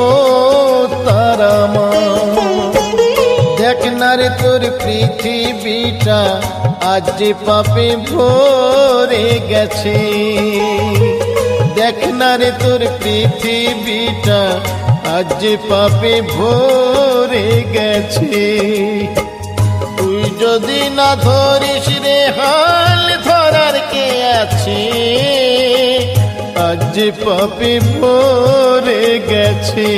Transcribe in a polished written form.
ও তারা মা, দেখ না রে তোর পৃথিবীটা আজ যে পাপে ভরে গেছে। দেখ না রে তোর পৃথিবীটা আজ যে পাপে ভরে গেছে। তুই যদি না ধরিস রে হাল ধরার কে আছে, আজ যে পাপে ভরে গেছে।